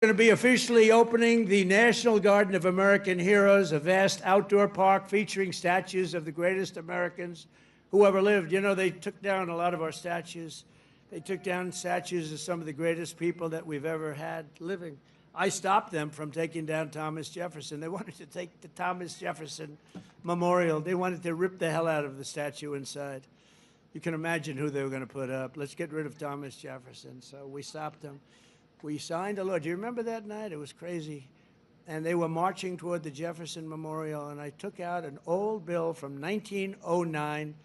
Going to be officially opening the National Garden of American Heroes, a vast outdoor park featuring statues of the greatest Americans who ever lived. You know, they took down a lot of our statues. They took down statues of some of the greatest people that we've ever had living. I stopped them from taking down Thomas Jefferson. They wanted to take the Thomas Jefferson Memorial. They wanted to rip the hell out of the statue inside. You can imagine who they were going to put up. Let's get rid of Thomas Jefferson. So we stopped them. We signed a law. Do you remember that night? It was crazy. And they were marching toward the Jefferson Memorial, and I took out an old bill from 1909,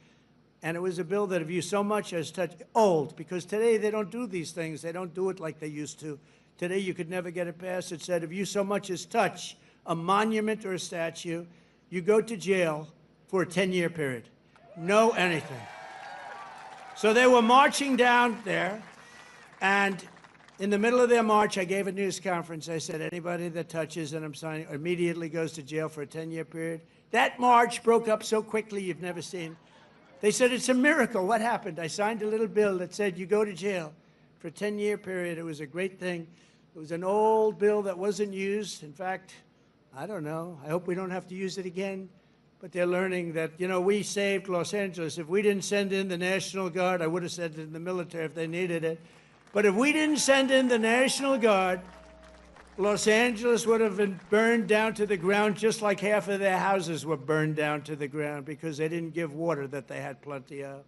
and it was a bill that if you so much as touch, old, because today they don't do these things. They don't do it like they used to. Today you could never get it passed. It said if you so much as touch a monument or a statue, you go to jail for a 10-year period. No anything. So they were marching down there, and in the middle of their march, I gave a news conference. I said, anybody that touches, and I'm signing, immediately goes to jail for a 10-year period. That march broke up so quickly you've never seen. They said, it's a miracle. What happened? I signed a little bill that said you go to jail for a 10-year period. It was a great thing. It was an old bill that wasn't used. In fact, I don't know. I hope we don't have to use it again. But they're learning that, you know, we saved Los Angeles. If we didn't send in the National Guard, I would have sent it in the military if they needed it. But if we didn't send in the National Guard, Los Angeles would have been burned down to the ground, just like half of their houses were burned down to the ground because they didn't give water that they had plenty of.